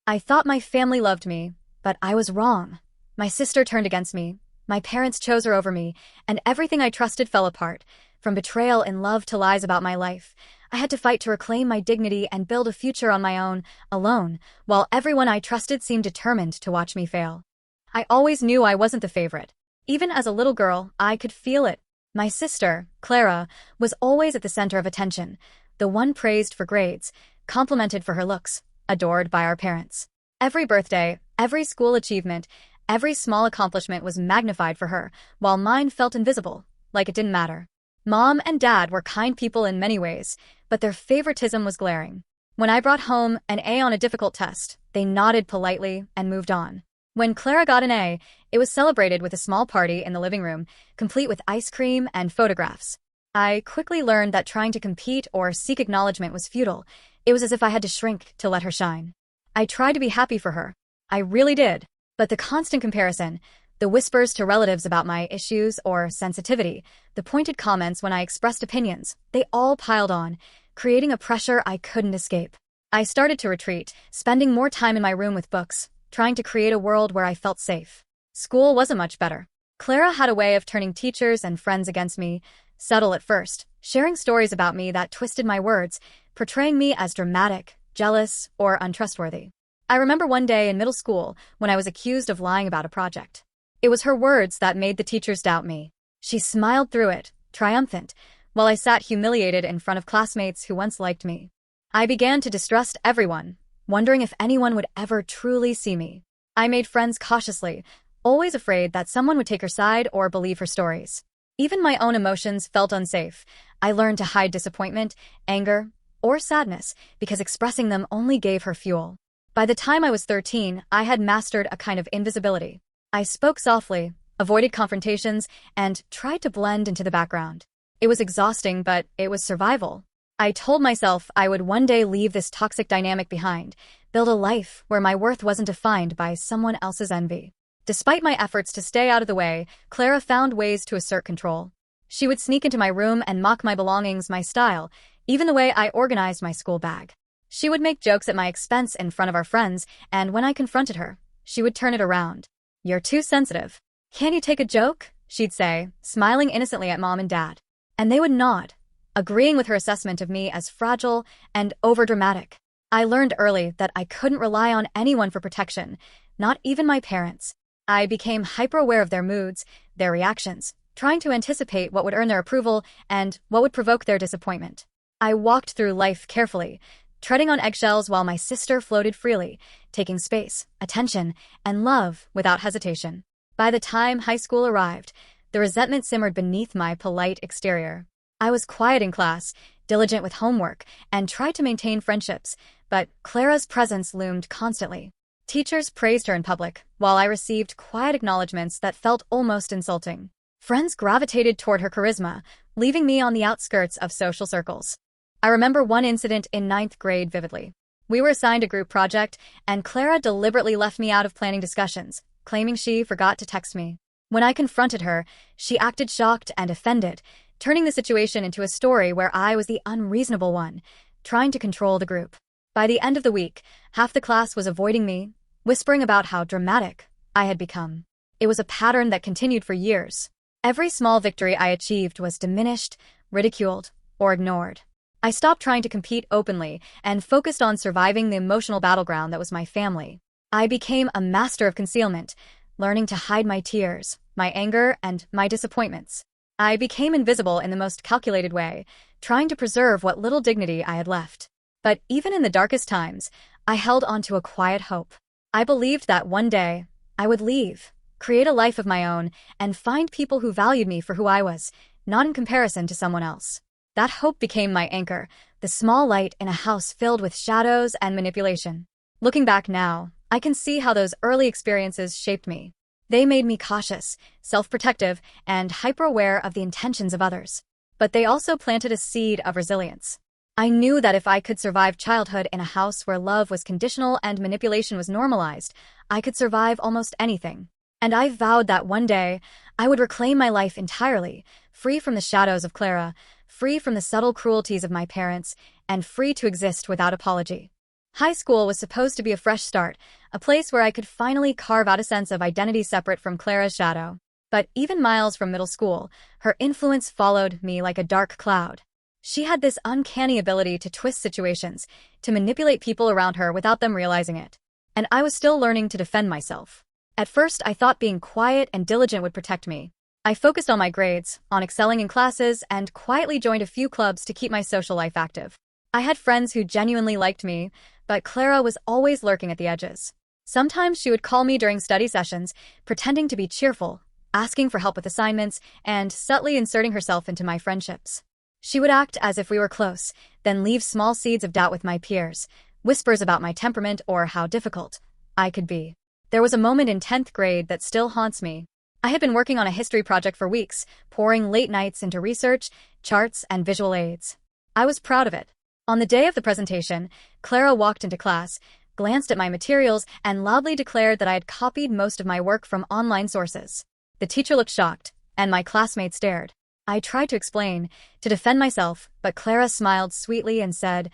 I thought my family loved me, but I was wrong. My sister turned against me, my parents chose her over me, and everything I trusted fell apart. From betrayal in love to lies about my life, I had to fight to reclaim my dignity and build a future on my own, alone, while everyone I trusted seemed determined to watch me fail. I always knew I wasn't the favorite. Even as a little girl, I could feel it. My sister, Clara, was always at the center of attention, the one praised for grades, complimented for her looks, adored by our parents. Every birthday, every school achievement, every small accomplishment was magnified for her, while mine felt invisible, like it didn't matter. Mom and Dad were kind people in many ways, but their favoritism was glaring. When I brought home an A on a difficult test, they nodded politely and moved on. When Clara got an A, it was celebrated with a small party in the living room, complete with ice cream and photographs. I quickly learned that trying to compete or seek acknowledgement was futile. It was as if I had to shrink to let her shine. I tried to be happy for her. I really did. But the constant comparison, the whispers to relatives about my issues or sensitivity, the pointed comments when I expressed opinions, they all piled on, creating a pressure I couldn't escape. I started to retreat, spending more time in my room with books, trying to create a world where I felt safe. School wasn't much better. Clara had a way of turning teachers and friends against me, subtle at first, sharing stories about me that twisted my words, portraying me as dramatic, jealous, or untrustworthy. I remember one day in middle school when I was accused of lying about a project. It was her words that made the teachers doubt me. She smiled through it, triumphant, while I sat humiliated in front of classmates who once liked me. I began to distrust everyone, wondering if anyone would ever truly see me. I made friends cautiously, always afraid that someone would take her side or believe her stories. Even my own emotions felt unsafe. I learned to hide disappointment, anger, or sadness because expressing them only gave her fuel. By the time I was 13, I had mastered a kind of invisibility. I spoke softly, avoided confrontations, and tried to blend into the background. It was exhausting, but it was survival. I told myself I would one day leave this toxic dynamic behind, build a life where my worth wasn't defined by someone else's envy. Despite my efforts to stay out of the way, Clara found ways to assert control. She would sneak into my room and mock my belongings, my style, even the way I organized my school bag. She would make jokes at my expense in front of our friends, and when I confronted her, she would turn it around. "You're too sensitive. Can't you take a joke?" she'd say, smiling innocently at Mom and Dad. And they would nod, agreeing with her assessment of me as fragile and overdramatic. I learned early that I couldn't rely on anyone for protection, not even my parents. I became hyper-aware of their moods, their reactions, trying to anticipate what would earn their approval and what would provoke their disappointment. I walked through life carefully, treading on eggshells while my sister floated freely, taking space, attention, and love without hesitation. By the time high school arrived, the resentment simmered beneath my polite exterior. I was quiet in class, diligent with homework, and tried to maintain friendships, but Clara's presence loomed constantly. Teachers praised her in public, while I received quiet acknowledgments that felt almost insulting. Friends gravitated toward her charisma, leaving me on the outskirts of social circles. I remember one incident in ninth grade vividly. We were assigned a group project, and Clara deliberately left me out of planning discussions, claiming she forgot to text me. When I confronted her, she acted shocked and offended, turning the situation into a story where I was the unreasonable one, trying to control the group. By the end of the week, half the class was avoiding me, whispering about how dramatic I had become. It was a pattern that continued for years. Every small victory I achieved was diminished, ridiculed, or ignored. I stopped trying to compete openly and focused on surviving the emotional battleground that was my family. I became a master of concealment, learning to hide my tears, my anger, and my disappointments. I became invisible in the most calculated way, trying to preserve what little dignity I had left. But even in the darkest times, I held onto a quiet hope. I believed that one day, I would leave, create a life of my own, and find people who valued me for who I was, not in comparison to someone else. That hope became my anchor, the small light in a house filled with shadows and manipulation. Looking back now, I can see how those early experiences shaped me. They made me cautious, self-protective, and hyper-aware of the intentions of others. But they also planted a seed of resilience. I knew that if I could survive childhood in a house where love was conditional and manipulation was normalized, I could survive almost anything. And I vowed that one day, I would reclaim my life entirely, free from the shadows of Clara, free from the subtle cruelties of my parents, and free to exist without apology. High school was supposed to be a fresh start, a place where I could finally carve out a sense of identity separate from Clara's shadow. But even miles from middle school, her influence followed me like a dark cloud. She had this uncanny ability to twist situations, to manipulate people around her without them realizing it. And I was still learning to defend myself. At first, I thought being quiet and diligent would protect me. I focused on my grades, on excelling in classes, and quietly joined a few clubs to keep my social life active. I had friends who genuinely liked me, but Clara was always lurking at the edges. Sometimes she would call me during study sessions, pretending to be cheerful, asking for help with assignments, and subtly inserting herself into my friendships. She would act as if we were close, then leave small seeds of doubt with my peers, whispers about my temperament or how difficult I could be. There was a moment in 10th grade that still haunts me. I had been working on a history project for weeks, pouring late nights into research, charts, and visual aids. I was proud of it. On the day of the presentation, Clara walked into class, glanced at my materials, and loudly declared that I had copied most of my work from online sources. The teacher looked shocked, and my classmates stared. I tried to explain, to defend myself, but Clara smiled sweetly and said,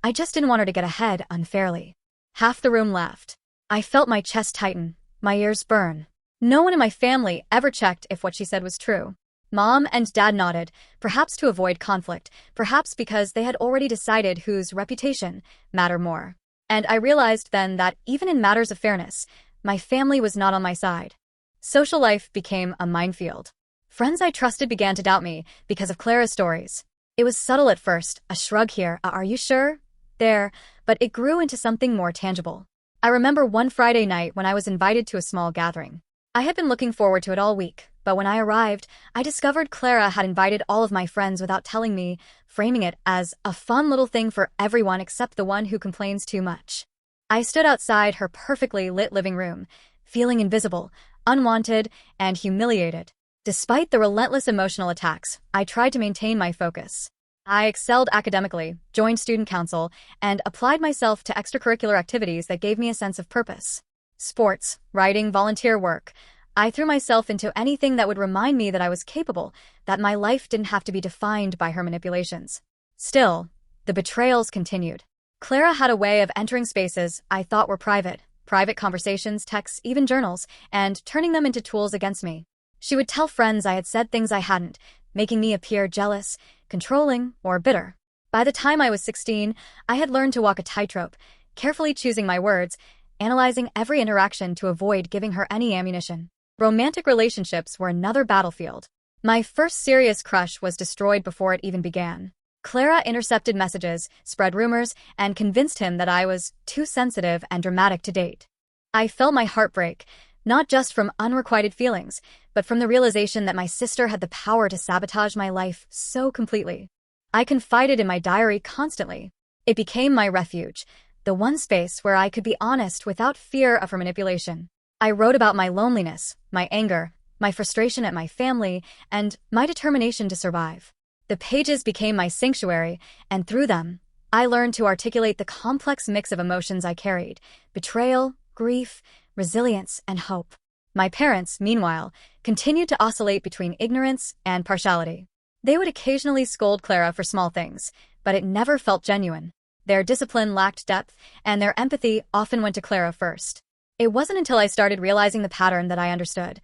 "I just didn't want her to get ahead unfairly." Half the room laughed. I felt my chest tighten, my ears burn. No one in my family ever checked if what she said was true. Mom and Dad nodded, perhaps to avoid conflict, perhaps because they had already decided whose reputation mattered more. And I realized then that even in matters of fairness, my family was not on my side. Social life became a minefield. Friends I trusted began to doubt me because of Clara's stories. It was subtle at first, a shrug here, "Are you sure?" there, but it grew into something more tangible. I remember one Friday night when I was invited to a small gathering. I had been looking forward to it all week, but when I arrived, I discovered Clara had invited all of my friends without telling me, framing it as a fun little thing for everyone except the one who complains too much. I stood outside her perfectly lit living room, feeling invisible, unwanted, and humiliated. Despite the relentless emotional attacks, I tried to maintain my focus. I excelled academically, joined student council, and applied myself to extracurricular activities that gave me a sense of purpose. Sports, writing, volunteer work. I threw myself into anything that would remind me that I was capable, that my life didn't have to be defined by her manipulations. Still, the betrayals continued. Clara had a way of entering spaces I thought were private conversations, texts, even journals, and turning them into tools against me. She would tell friends I had said things I hadn't, making me appear jealous, controlling, or bitter. By the time I was 16, I had learned to walk a tightrope, carefully choosing my words, analyzing every interaction to avoid giving her any ammunition. Romantic relationships were another battlefield. My first serious crush was destroyed before it even began. Clara intercepted messages, spread rumors, and convinced him that I was too sensitive and dramatic to date. I felt my heart break, not just from unrequited feelings, but from the realization that my sister had the power to sabotage my life so completely. I confided in my diary constantly. It became my refuge, the one space where I could be honest without fear of her manipulation. I wrote about my loneliness, my anger, my frustration at my family, and my determination to survive. The pages became my sanctuary, and through them, I learned to articulate the complex mix of emotions I carried: betrayal, grief, resilience, and hope. My parents, meanwhile, continued to oscillate between ignorance and partiality. They would occasionally scold Clara for small things, but it never felt genuine. Their discipline lacked depth, and their empathy often went to Clara first. It wasn't until I started realizing the pattern that I understood.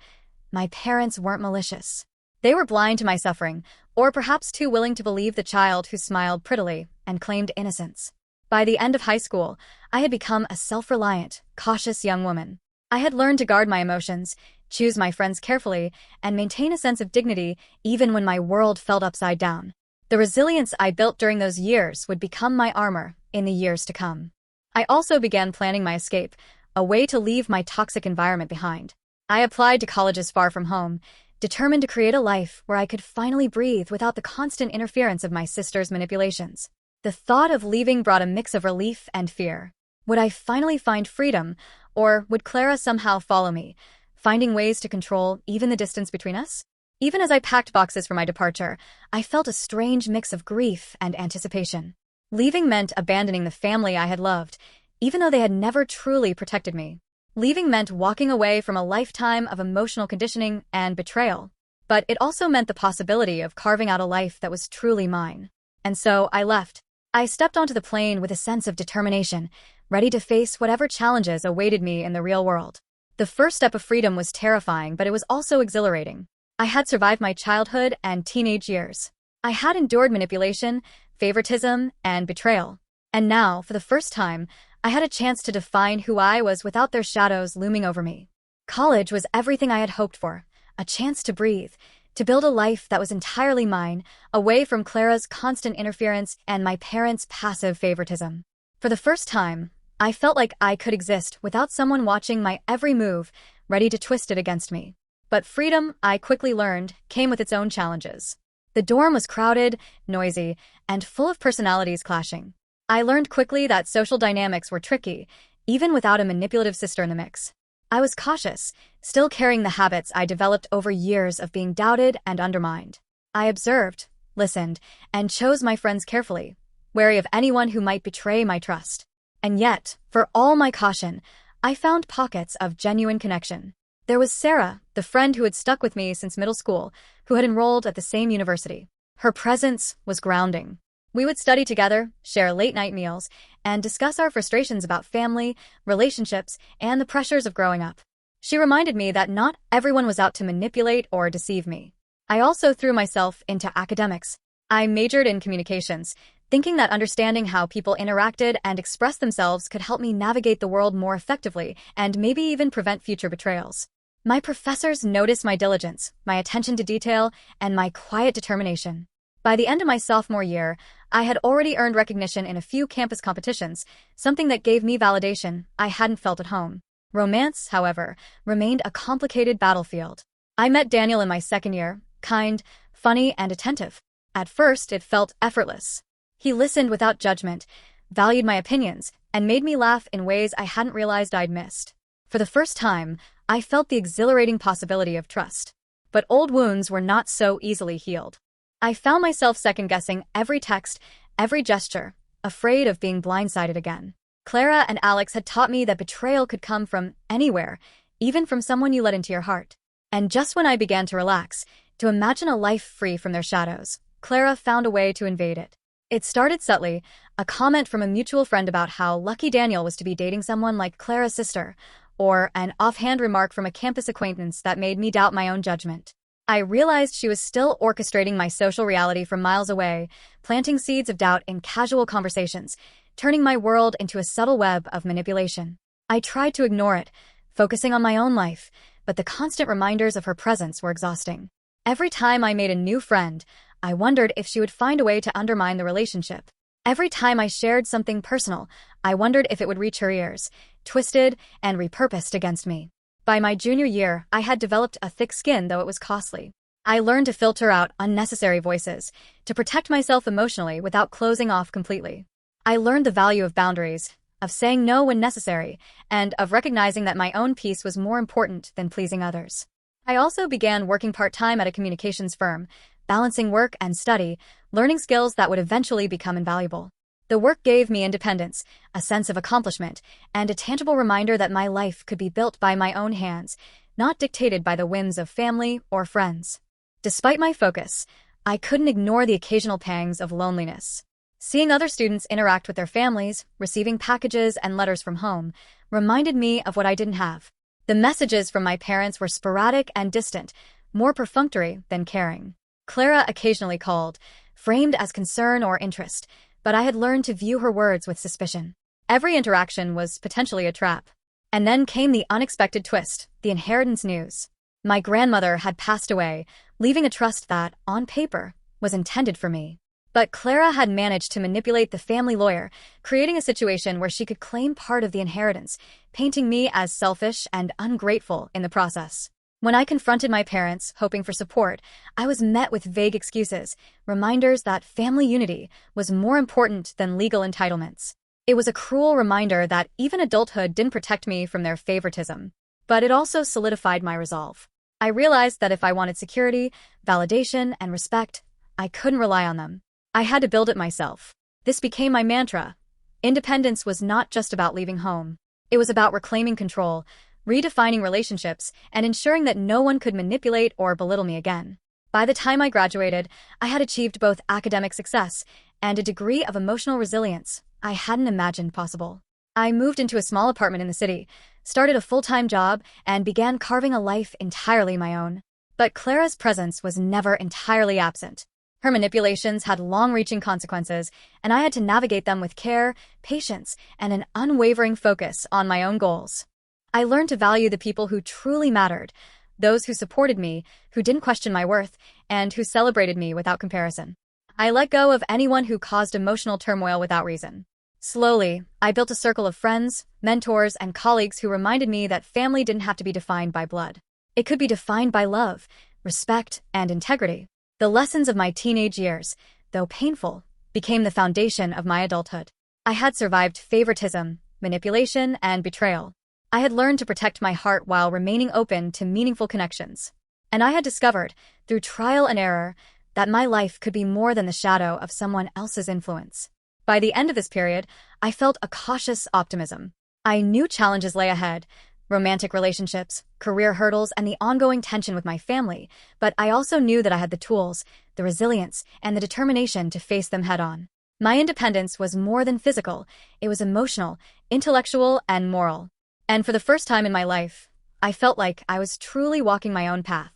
My parents weren't malicious. They were blind to my suffering, or perhaps too willing to believe the child who smiled prettily and claimed innocence. By the end of high school, I had become a self-reliant, cautious young woman. I had learned to guard my emotions, choose my friends carefully, and maintain a sense of dignity even when my world felt upside down. The resilience I built during those years would become my armor in the years to come. I also began planning my escape, a way to leave my toxic environment behind. I applied to colleges far from home, determined to create a life where I could finally breathe without the constant interference of my sister's manipulations. The thought of leaving brought a mix of relief and fear. Would I finally find freedom, or would Clara somehow follow me, finding ways to control even the distance between us? Even as I packed boxes for my departure, I felt a strange mix of grief and anticipation. Leaving meant abandoning the family I had loved, even though they had never truly protected me. Leaving meant walking away from a lifetime of emotional conditioning and betrayal. But it also meant the possibility of carving out a life that was truly mine. And so I left. I stepped onto the plane with a sense of determination, ready to face whatever challenges awaited me in the real world. The first step of freedom was terrifying, but it was also exhilarating. I had survived my childhood and teenage years. I had endured manipulation, favoritism, and betrayal. And now, for the first time, I had a chance to define who I was without their shadows looming over me. College was everything I had hoped for, a chance to breathe, to build a life that was entirely mine, away from Clara's constant interference and my parents' passive favoritism. For the first time, I felt like I could exist without someone watching my every move, ready to twist it against me. But freedom, I quickly learned, came with its own challenges. The dorm was crowded, noisy, and full of personalities clashing. I learned quickly that social dynamics were tricky, even without a manipulative sister in the mix. I was cautious, still carrying the habits I developed over years of being doubted and undermined. I observed, listened, and chose my friends carefully, wary of anyone who might betray my trust. And yet, for all my caution, I found pockets of genuine connection. There was Sarah, the friend who had stuck with me since middle school, who had enrolled at the same university. Her presence was grounding. We would study together, share late-night meals, and discuss our frustrations about family, relationships, and the pressures of growing up. She reminded me that not everyone was out to manipulate or deceive me. I also threw myself into academics. I majored in communications, thinking that understanding how people interacted and expressed themselves could help me navigate the world more effectively and maybe even prevent future betrayals. My professors noticed my diligence, my attention to detail, and my quiet determination. By the end of my sophomore year, I had already earned recognition in a few campus competitions, something that gave me validation I hadn't felt at home. Romance, however, remained a complicated battlefield. I met Daniel in my second year, kind, funny, and attentive. At first, it felt effortless. He listened without judgment, valued my opinions, and made me laugh in ways I hadn't realized I'd missed. For the first time, I felt the exhilarating possibility of trust. But old wounds were not so easily healed. I found myself second-guessing every text, every gesture, afraid of being blindsided again. Clara and Alex had taught me that betrayal could come from anywhere, even from someone you let into your heart. And just when I began to relax, to imagine a life free from their shadows, Clara found a way to invade it. It started subtly, a comment from a mutual friend about how lucky Daniel was to be dating someone like Clara's sister, or an offhand remark from a campus acquaintance that made me doubt my own judgment. I realized she was still orchestrating my social reality from miles away, planting seeds of doubt in casual conversations, turning my world into a subtle web of manipulation. I tried to ignore it, focusing on my own life, but the constant reminders of her presence were exhausting. Every time I made a new friend, I wondered if she would find a way to undermine the relationship. Every time I shared something personal, I wondered if it would reach her ears, twisted and repurposed against me. By my junior year, I had developed a thick skin, though it was costly. I learned to filter out unnecessary voices, to protect myself emotionally without closing off completely. I learned the value of boundaries, of saying no when necessary, and of recognizing that my own peace was more important than pleasing others. I also began working part-time at a communications firm, balancing work and study, learning skills that would eventually become invaluable. The work gave me independence, a sense of accomplishment, and a tangible reminder that my life could be built by my own hands, not dictated by the whims of family or friends. Despite my focus, I couldn't ignore the occasional pangs of loneliness. Seeing other students interact with their families, receiving packages and letters from home, reminded me of what I didn't have. The messages from my parents were sporadic and distant, more perfunctory than caring. Clara occasionally called, framed as concern or interest, but I had learned to view her words with suspicion. Every interaction was potentially a trap. And then came the unexpected twist, the inheritance news. My grandmother had passed away, leaving a trust that, on paper, was intended for me. But Clara had managed to manipulate the family lawyer, creating a situation where she could claim part of the inheritance, painting me as selfish and ungrateful in the process. When I confronted my parents, hoping for support, I was met with vague excuses, reminders that family unity was more important than legal entitlements. It was a cruel reminder that even adulthood didn't protect me from their favoritism. But it also solidified my resolve. I realized that if I wanted security, validation, and respect, I couldn't rely on them. I had to build it myself. This became my mantra. Independence was not just about leaving home. It was about reclaiming control, redefining relationships, and ensuring that no one could manipulate or belittle me again. By the time I graduated, I had achieved both academic success and a degree of emotional resilience I hadn't imagined possible. I moved into a small apartment in the city, started a full-time job, and began carving a life entirely my own. But Clara's presence was never entirely absent. Her manipulations had long-reaching consequences, and I had to navigate them with care, patience, and an unwavering focus on my own goals. I learned to value the people who truly mattered, those who supported me, who didn't question my worth, and who celebrated me without comparison. I let go of anyone who caused emotional turmoil without reason. Slowly, I built a circle of friends, mentors, and colleagues who reminded me that family didn't have to be defined by blood. It could be defined by love, respect, and integrity. The lessons of my teenage years, though painful, became the foundation of my adulthood. I had survived favoritism, manipulation, and betrayal. I had learned to protect my heart while remaining open to meaningful connections. And I had discovered, through trial and error, that my life could be more than the shadow of someone else's influence. By the end of this period, I felt a cautious optimism. I knew challenges lay ahead, romantic relationships, career hurdles, and the ongoing tension with my family, but I also knew that I had the tools, the resilience, and the determination to face them head-on. My independence was more than physical, it was emotional, intellectual, and moral. And for the first time in my life, I felt like I was truly walking my own path.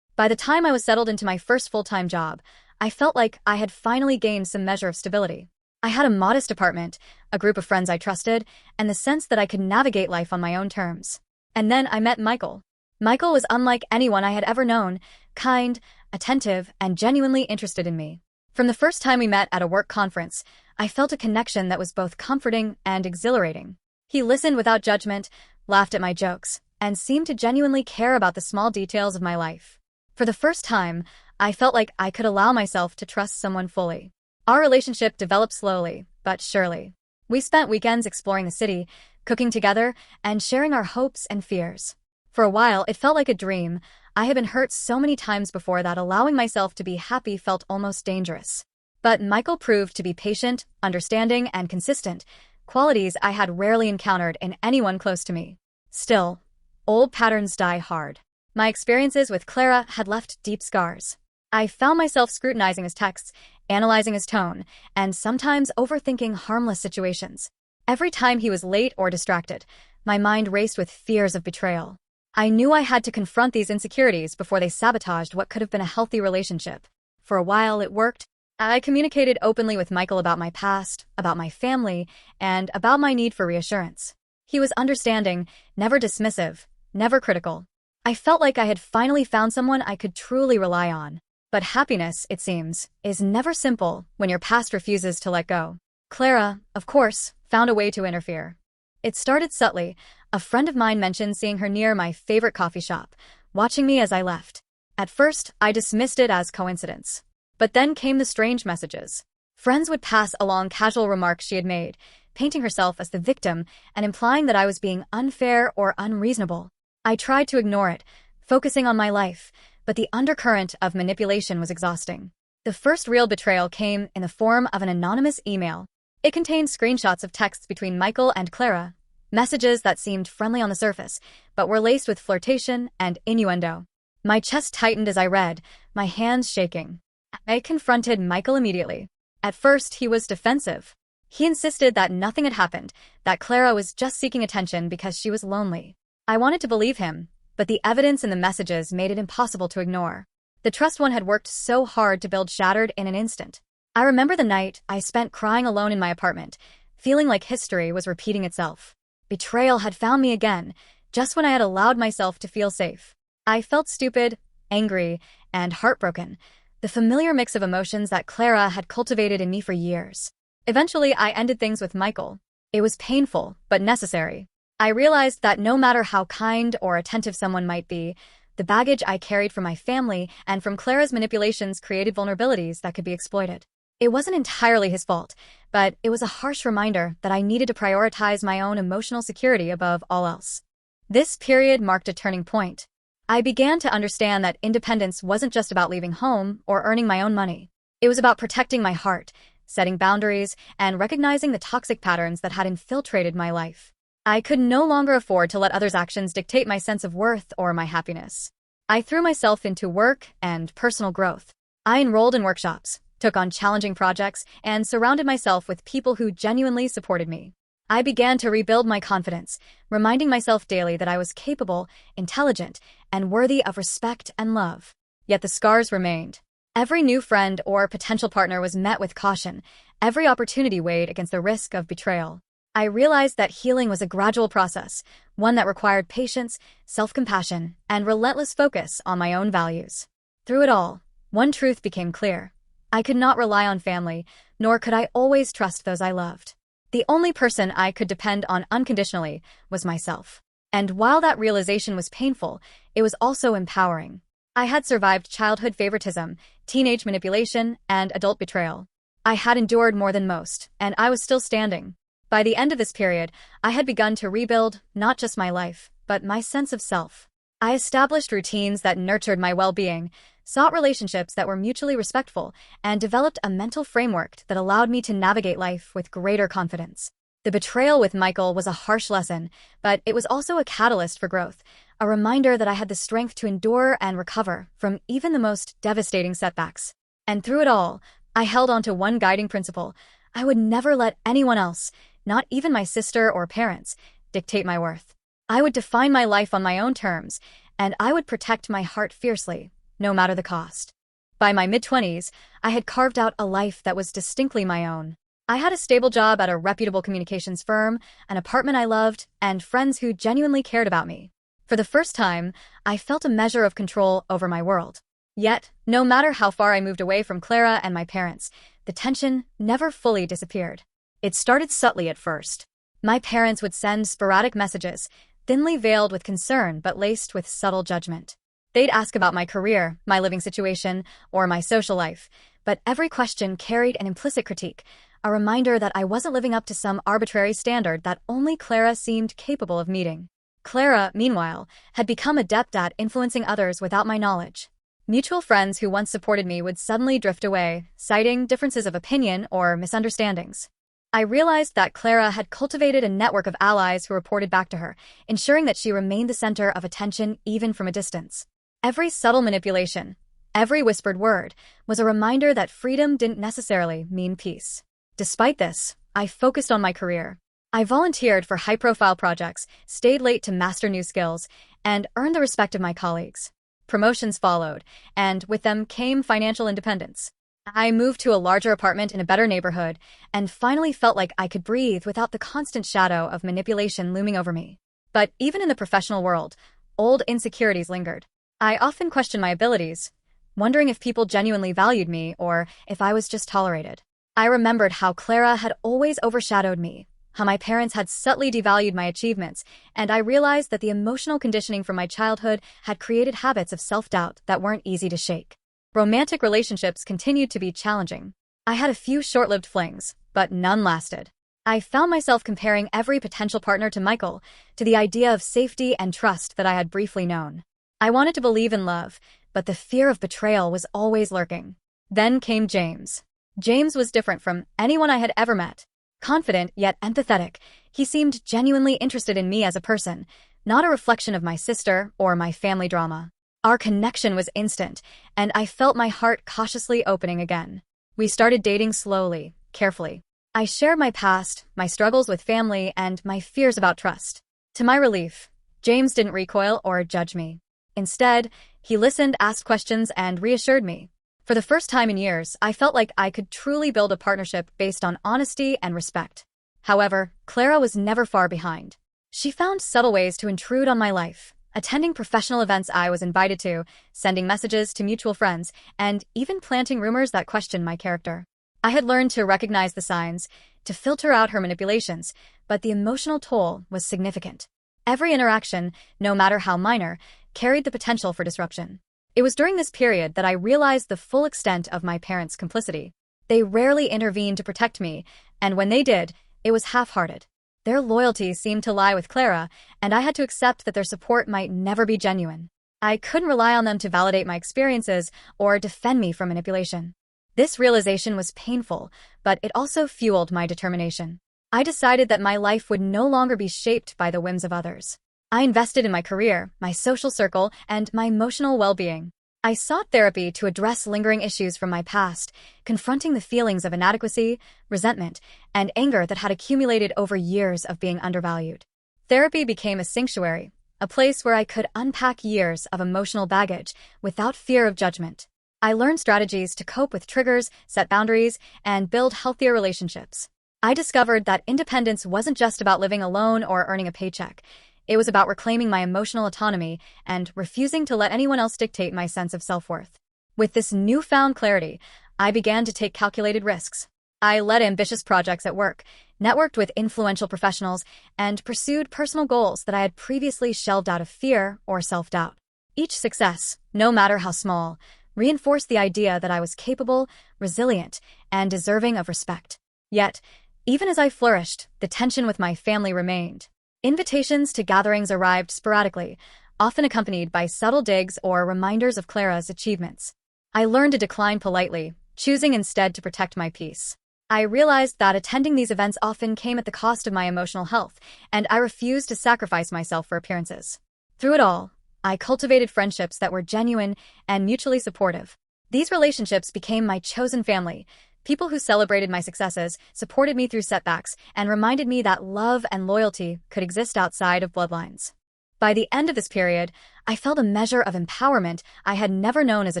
By the time I was settled into my first full-time job, I felt like I had finally gained some measure of stability. I had a modest apartment, a group of friends I trusted, and the sense that I could navigate life on my own terms. And then I met Michael. Michael was unlike anyone I had ever known, kind, attentive, and genuinely interested in me. From the first time we met at a work conference, I felt a connection that was both comforting and exhilarating. He listened without judgment, laughed at my jokes, and seemed to genuinely care about the small details of my life. For the first time, I felt like I could allow myself to trust someone fully. Our relationship developed slowly, but surely. We spent weekends exploring the city, cooking together, and sharing our hopes and fears. For a while, it felt like a dream. I had been hurt so many times before that allowing myself to be happy felt almost dangerous. But Michael proved to be patient, understanding, and consistent, qualities I had rarely encountered in anyone close to me. Still, old patterns die hard. My experiences with Clara had left deep scars. I found myself scrutinizing his texts, analyzing his tone, and sometimes overthinking harmless situations. Every time he was late or distracted, my mind raced with fears of betrayal. I knew I had to confront these insecurities before they sabotaged what could have been a healthy relationship. For a while, it worked. I communicated openly with Michael about my past, about my family, and about my need for reassurance. He was understanding, never dismissive, never critical. I felt like I had finally found someone I could truly rely on. But happiness, it seems, is never simple when your past refuses to let go. Clara, of course, found a way to interfere. It started subtly. A friend of mine mentioned seeing her near my favorite coffee shop, watching me as I left. At first, I dismissed it as coincidence. But then came the strange messages. Friends would pass along casual remarks she had made, painting herself as the victim and implying that I was being unfair or unreasonable. I tried to ignore it, focusing on my life, but the undercurrent of manipulation was exhausting. The first real betrayal came in the form of an anonymous email. It contained screenshots of texts between Michael and Clara, messages that seemed friendly on the surface, but were laced with flirtation and innuendo. My chest tightened as I read, my hands shaking. I confronted Michael immediately. At first, he was defensive. He insisted that nothing had happened, that Clara was just seeking attention because she was lonely. I wanted to believe him, but the evidence in the messages made it impossible to ignore. The trust one had worked so hard to build shattered in an instant. I remember the night I spent crying alone in my apartment, feeling like history was repeating itself. Betrayal had found me again, just when I had allowed myself to feel safe. I felt stupid, angry, and heartbroken, the familiar mix of emotions that Clara had cultivated in me for years. Eventually, I ended things with Michael. It was painful, but necessary. I realized that no matter how kind or attentive someone might be, the baggage I carried from my family and from Clara's manipulations created vulnerabilities that could be exploited. It wasn't entirely his fault, but it was a harsh reminder that I needed to prioritize my own emotional security above all else. This period marked a turning point. I began to understand that independence wasn't just about leaving home or earning my own money. It was about protecting my heart, setting boundaries, and recognizing the toxic patterns that had infiltrated my life. I could no longer afford to let others' actions dictate my sense of worth or my happiness. I threw myself into work and personal growth. I enrolled in workshops, took on challenging projects, and surrounded myself with people who genuinely supported me. I began to rebuild my confidence, reminding myself daily that I was capable, intelligent, and worthy of respect and love. Yet the scars remained. Every new friend or potential partner was met with caution. Every opportunity weighed against the risk of betrayal. I realized that healing was a gradual process, one that required patience, self-compassion, and relentless focus on my own values. Through it all, one truth became clear. I could not rely on family, nor could I always trust those I loved. The only person I could depend on unconditionally was myself. And while that realization was painful, it was also empowering. I had survived childhood favoritism, teenage manipulation, and adult betrayal. I had endured more than most, and I was still standing. By the end of this period, I had begun to rebuild not just my life, but my sense of self. I established routines that nurtured my well-being, sought relationships that were mutually respectful, and developed a mental framework that allowed me to navigate life with greater confidence. The betrayal with Michael was a harsh lesson, but it was also a catalyst for growth, a reminder that I had the strength to endure and recover from even the most devastating setbacks. And through it all, I held on to one guiding principle. I would never let anyone else, not even my sister or parents, dictate my worth. I would define my life on my own terms, and I would protect my heart fiercely, no matter the cost. By my mid-20s, I had carved out a life that was distinctly my own. I had a stable job at a reputable communications firm, an apartment I loved, and friends who genuinely cared about me. For the first time, I felt a measure of control over my world. Yet, no matter how far I moved away from Clara and my parents, the tension never fully disappeared. It started subtly at first. My parents would send sporadic messages, thinly veiled with concern but laced with subtle judgment. They'd ask about my career, my living situation, or my social life, but every question carried an implicit critique, a reminder that I wasn't living up to some arbitrary standard that only Clara seemed capable of meeting. Clara, meanwhile, had become adept at influencing others without my knowledge. Mutual friends who once supported me would suddenly drift away, citing differences of opinion or misunderstandings. I realized that Clara had cultivated a network of allies who reported back to her, ensuring that she remained the center of attention even from a distance. Every subtle manipulation, every whispered word, was a reminder that freedom didn't necessarily mean peace. Despite this, I focused on my career. I volunteered for high-profile projects, stayed late to master new skills, and earned the respect of my colleagues. Promotions followed, and with them came financial independence. I moved to a larger apartment in a better neighborhood, and finally felt like I could breathe without the constant shadow of manipulation looming over me. But even in the professional world, old insecurities lingered. I often questioned my abilities, wondering if people genuinely valued me or if I was just tolerated. I remembered how Clara had always overshadowed me, how my parents had subtly devalued my achievements, and I realized that the emotional conditioning from my childhood had created habits of self-doubt that weren't easy to shake. Romantic relationships continued to be challenging. I had a few short-lived flings, but none lasted. I found myself comparing every potential partner to Michael, to the idea of safety and trust that I had briefly known. I wanted to believe in love, but the fear of betrayal was always lurking. Then came James. James was different from anyone I had ever met. Confident yet empathetic, he seemed genuinely interested in me as a person, not a reflection of my sister or my family drama. Our connection was instant, and I felt my heart cautiously opening again. We started dating slowly, carefully. I shared my past, my struggles with family, and my fears about trust. To my relief, James didn't recoil or judge me. Instead, he listened, asked questions, and reassured me. For the first time in years, I felt like I could truly build a partnership based on honesty and respect. However, Clara was never far behind. She found subtle ways to intrude on my life, attending professional events I was invited to, sending messages to mutual friends, and even planting rumors that questioned my character. I had learned to recognize the signs, to filter out her manipulations, but the emotional toll was significant. Every interaction, no matter how minor, carried the potential for disruption. It was during this period that I realized the full extent of my parents' complicity. They rarely intervened to protect me, and when they did, it was half-hearted. Their loyalty seemed to lie with Clara, and I had to accept that their support might never be genuine. I couldn't rely on them to validate my experiences or defend me from manipulation. This realization was painful, but it also fueled my determination. I decided that my life would no longer be shaped by the whims of others. I invested in my career, my social circle, and my emotional well-being. I sought therapy to address lingering issues from my past, confronting the feelings of inadequacy, resentment, and anger that had accumulated over years of being undervalued. Therapy became a sanctuary, a place where I could unpack years of emotional baggage without fear of judgment. I learned strategies to cope with triggers, set boundaries, and build healthier relationships. I discovered that independence wasn't just about living alone or earning a paycheck. It was about reclaiming my emotional autonomy and refusing to let anyone else dictate my sense of self-worth. With this newfound clarity, I began to take calculated risks. I led ambitious projects at work, networked with influential professionals, and pursued personal goals that I had previously shelved out of fear or self-doubt. Each success, no matter how small, reinforced the idea that I was capable, resilient, and deserving of respect. Yet, even as I flourished, the tension with my family remained. Invitations to gatherings arrived sporadically, often accompanied by subtle digs or reminders of Clara's achievements. I learned to decline politely, choosing instead to protect my peace. I realized that attending these events often came at the cost of my emotional health, and I refused to sacrifice myself for appearances. Through it all, I cultivated friendships that were genuine and mutually supportive. These relationships became my chosen family, people who celebrated my successes, supported me through setbacks, and reminded me that love and loyalty could exist outside of bloodlines. By the end of this period, I felt a measure of empowerment I had never known as a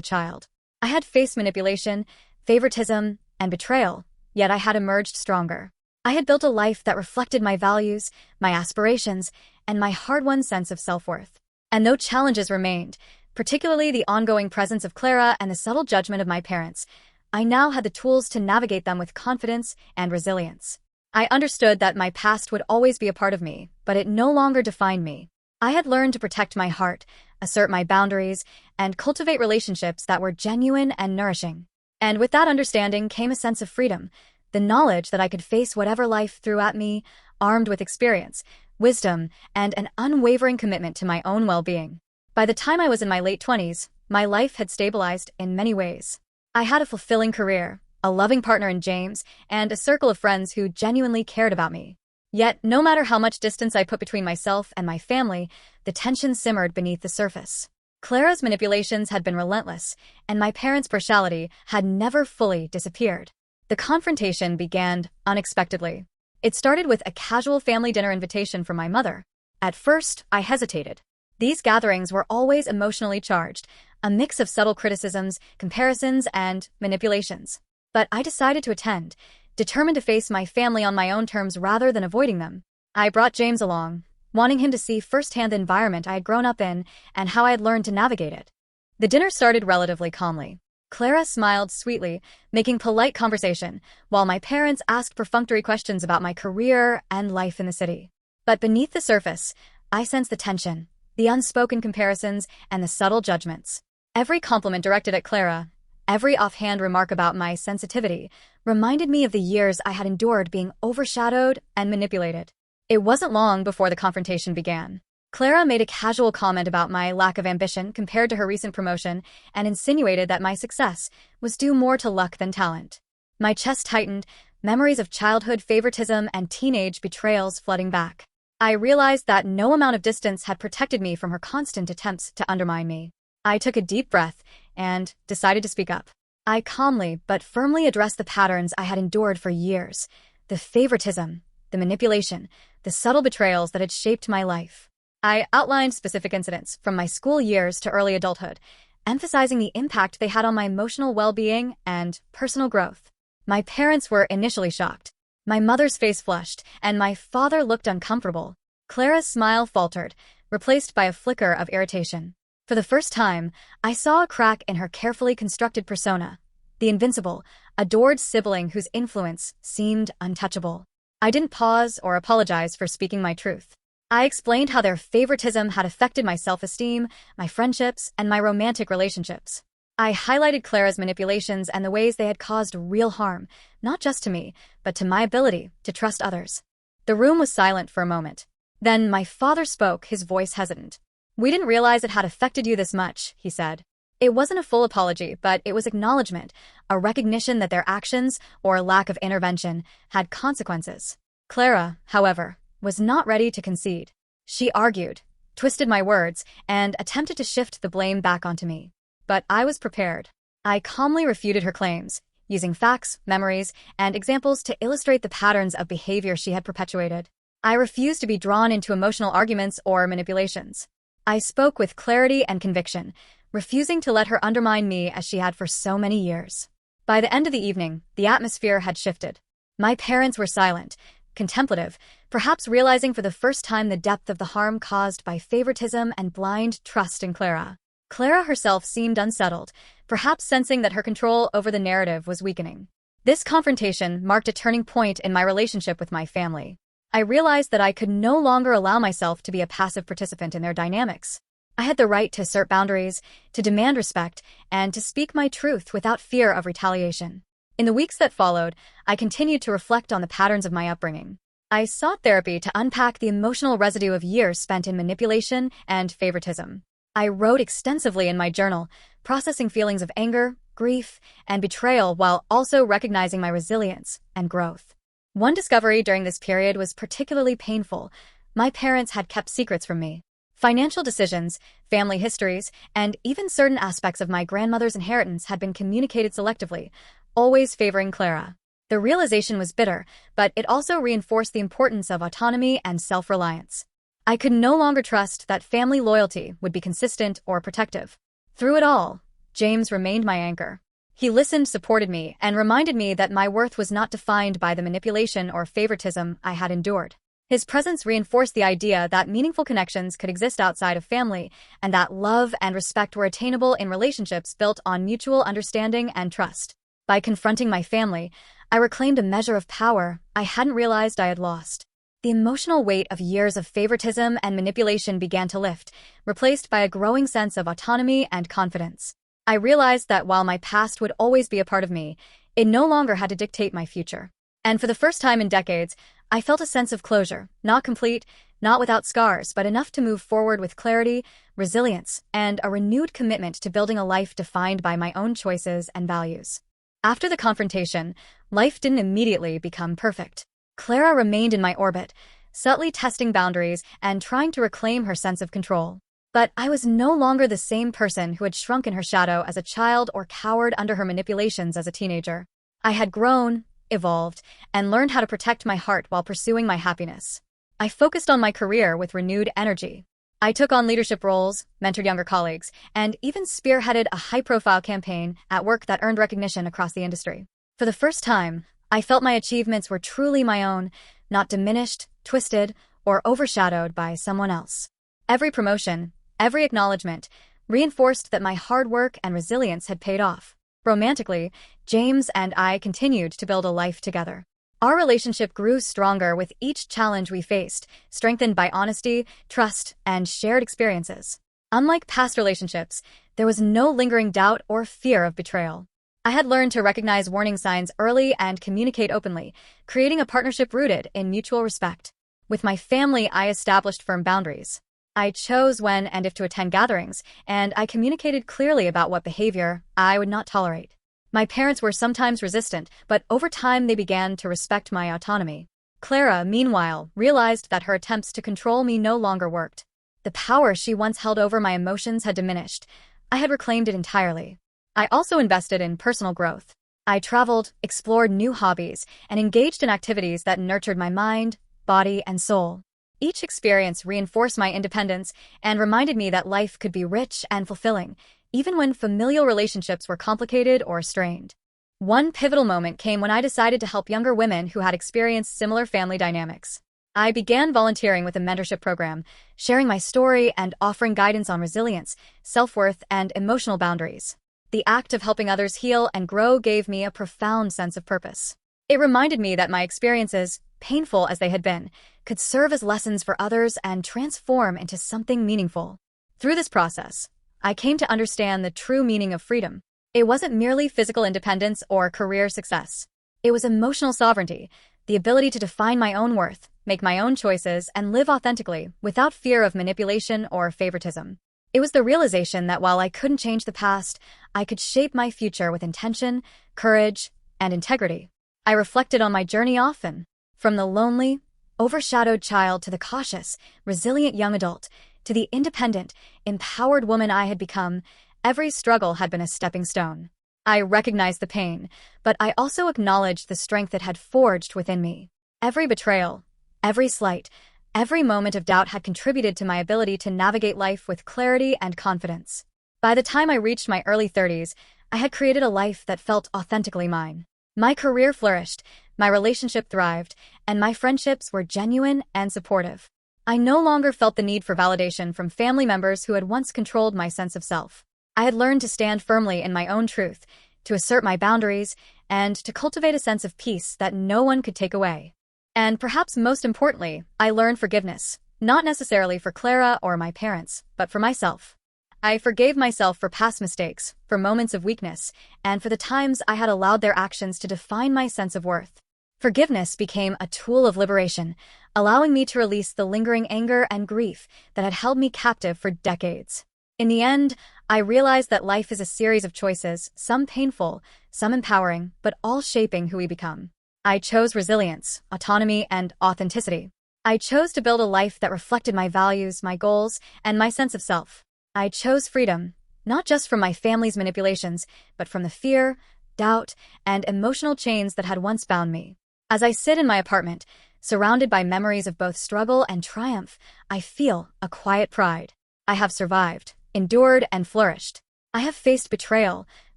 child. I had faced manipulation, favoritism, and betrayal, yet I had emerged stronger. I had built a life that reflected my values, my aspirations, and my hard-won sense of self-worth. And though challenges remained, particularly the ongoing presence of Clara and the subtle judgment of my parents, I now had the tools to navigate them with confidence and resilience. I understood that my past would always be a part of me, but it no longer defined me. I had learned to protect my heart, assert my boundaries, and cultivate relationships that were genuine and nourishing. And with that understanding came a sense of freedom, the knowledge that I could face whatever life threw at me, armed with experience, wisdom, and an unwavering commitment to my own well-being. By the time I was in my late 20s, my life had stabilized in many ways. I had a fulfilling career, a loving partner in James, and a circle of friends who genuinely cared about me. Yet, no matter how much distance I put between myself and my family, the tension simmered beneath the surface. Clara's manipulations had been relentless, and my parents' partiality had never fully disappeared. The confrontation began unexpectedly. It started with a casual family dinner invitation from my mother. At first, I hesitated. These gatherings were always emotionally charged, a mix of subtle criticisms, comparisons, and manipulations. But I decided to attend, determined to face my family on my own terms rather than avoiding them. I brought James along, wanting him to see firsthand the environment I had grown up in and how I had learned to navigate it. The dinner started relatively calmly. Clara smiled sweetly, making polite conversation, while my parents asked perfunctory questions about my career and life in the city. But beneath the surface, I sensed the tension, the unspoken comparisons, and the subtle judgments. Every compliment directed at Clara, every offhand remark about my sensitivity, reminded me of the years I had endured being overshadowed and manipulated. It wasn't long before the confrontation began. Clara made a casual comment about my lack of ambition compared to her recent promotion and insinuated that my success was due more to luck than talent. My chest tightened, memories of childhood favoritism and teenage betrayals flooding back. I realized that no amount of distance had protected me from her constant attempts to undermine me. I took a deep breath and decided to speak up. I calmly but firmly addressed the patterns I had endured for years, the favoritism, the manipulation, the subtle betrayals that had shaped my life. I outlined specific incidents from my school years to early adulthood, emphasizing the impact they had on my emotional well-being and personal growth. My parents were initially shocked. My mother's face flushed, and my father looked uncomfortable. Clara's smile faltered, replaced by a flicker of irritation. For the first time, I saw a crack in her carefully constructed persona, the invincible, adored sibling whose influence seemed untouchable. I didn't pause or apologize for speaking my truth. I explained how their favoritism had affected my self-esteem, my friendships, and my romantic relationships. I highlighted Clara's manipulations and the ways they had caused real harm, not just to me, but to my ability to trust others. The room was silent for a moment. Then my father spoke, his voice hesitant. "We didn't realize it had affected you this much," he said. It wasn't a full apology, but it was acknowledgement, a recognition that their actions, or lack of intervention, had consequences. Clara, however, was not ready to concede. She argued, twisted my words, and attempted to shift the blame back onto me. but I was prepared. I calmly refuted her claims, using facts, memories, and examples to illustrate the patterns of behavior she had perpetuated. I refused to be drawn into emotional arguments or manipulations. I spoke with clarity and conviction, refusing to let her undermine me as she had for so many years. By the end of the evening, the atmosphere had shifted. My parents were silent, contemplative, perhaps realizing for the first time the depth of the harm caused by favoritism and blind trust in Clara. Clara herself seemed unsettled, perhaps sensing that her control over the narrative was weakening. This confrontation marked a turning point in my relationship with my family. I realized that I could no longer allow myself to be a passive participant in their dynamics. I had the right to assert boundaries, to demand respect, and to speak my truth without fear of retaliation. In the weeks that followed, I continued to reflect on the patterns of my upbringing. I sought therapy to unpack the emotional residue of years spent in manipulation and favoritism. I wrote extensively in my journal, processing feelings of anger, grief, and betrayal while also recognizing my resilience and growth. One discovery during this period was particularly painful. My parents had kept secrets from me. Financial decisions, family histories, and even certain aspects of my grandmother's inheritance had been communicated selectively, always favoring Clara. The realization was bitter, but it also reinforced the importance of autonomy and self-reliance. I could no longer trust that family loyalty would be consistent or protective. Through it all, James remained my anchor. He listened, supported me, and reminded me that my worth was not defined by the manipulation or favoritism I had endured. His presence reinforced the idea that meaningful connections could exist outside of family, and that love and respect were attainable in relationships built on mutual understanding and trust. By confronting my family, I reclaimed a measure of power I hadn't realized I had lost. The emotional weight of years of favoritism and manipulation began to lift, replaced by a growing sense of autonomy and confidence. I realized that while my past would always be a part of me, it no longer had to dictate my future. And for the first time in decades, I felt a sense of closure, not complete, not without scars, but enough to move forward with clarity, resilience, and a renewed commitment to building a life defined by my own choices and values. After the confrontation, life didn't immediately become perfect. Clara remained in my orbit, subtly testing boundaries and trying to reclaim her sense of control. But I was no longer the same person who had shrunk in her shadow as a child or cowered under her manipulations as a teenager. I had grown, evolved, and learned how to protect my heart while pursuing my happiness. I focused on my career with renewed energy. I took on leadership roles, mentored younger colleagues, and even spearheaded a high-profile campaign at work that earned recognition across the industry. For the first time, I felt my achievements were truly my own, not diminished, twisted, or overshadowed by someone else. Every promotion, every acknowledgement, reinforced that my hard work and resilience had paid off. Romantically, James and I continued to build a life together. Our relationship grew stronger with each challenge we faced, strengthened by honesty, trust, and shared experiences. Unlike past relationships, there was no lingering doubt or fear of betrayal. I had learned to recognize warning signs early and communicate openly, creating a partnership rooted in mutual respect. With my family, I established firm boundaries. I chose when and if to attend gatherings, and I communicated clearly about what behavior I would not tolerate. My parents were sometimes resistant, but over time they began to respect my autonomy. Clara, meanwhile, realized that her attempts to control me no longer worked. The power she once held over my emotions had diminished. I had reclaimed it entirely. I also invested in personal growth. I traveled, explored new hobbies, and engaged in activities that nurtured my mind, body, and soul. Each experience reinforced my independence and reminded me that life could be rich and fulfilling, even when familial relationships were complicated or strained. One pivotal moment came when I decided to help younger women who had experienced similar family dynamics. I began volunteering with a mentorship program, sharing my story and offering guidance on resilience, self-worth, and emotional boundaries. The act of helping others heal and grow gave me a profound sense of purpose. It reminded me that my experiences, painful as they had been, could serve as lessons for others and transform into something meaningful. Through this process, I came to understand the true meaning of freedom. It wasn't merely physical independence or career success. It was emotional sovereignty, the ability to define my own worth, make my own choices, and live authentically without fear of manipulation or favoritism. It was the realization that while I couldn't change the past, I could shape my future with intention, courage, and integrity. I reflected on my journey often, from the lonely, overshadowed child to the cautious, resilient young adult, to the independent, empowered woman I had become, Every struggle had been a stepping stone. I recognized the pain, but I also acknowledged the strength it had forged within me. Every betrayal, every slight, every moment of doubt had contributed to my ability to navigate life with clarity and confidence. By the time I reached my early 30s, I had created a life that felt authentically mine. My career flourished, my relationship thrived, and my friendships were genuine and supportive. I no longer felt the need for validation from family members who had once controlled my sense of self. I had learned to stand firmly in my own truth, to assert my boundaries, and to cultivate a sense of peace that no one could take away. And perhaps most importantly, I learned forgiveness, not necessarily for Clara or my parents, but for myself. I forgave myself for past mistakes, for moments of weakness, and for the times I had allowed their actions to define my sense of worth. Forgiveness became a tool of liberation, allowing me to release the lingering anger and grief that had held me captive for decades. In the end, I realized that life is a series of choices, some painful, some empowering, but all shaping who we become. I chose resilience, autonomy, and authenticity. I chose to build a life that reflected my values, my goals, and my sense of self. I chose freedom, not just from my family's manipulations, but from the fear, doubt, and emotional chains that had once bound me. As I sit in my apartment, surrounded by memories of both struggle and triumph, I feel a quiet pride. I have survived, endured, and flourished. I have faced betrayal,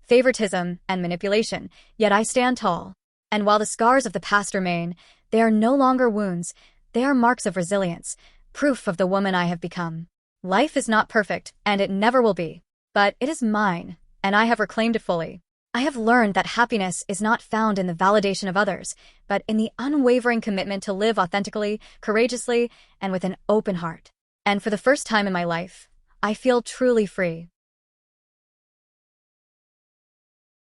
favoritism, and manipulation, yet I stand tall. And while the scars of the past remain, they are no longer wounds, they are marks of resilience, proof of the woman I have become. Life is not perfect, and it never will be. But it is mine, and I have reclaimed it fully. I have learned that happiness is not found in the validation of others, but in the unwavering commitment to live authentically, courageously, and with an open heart. And for the first time in my life, I feel truly free.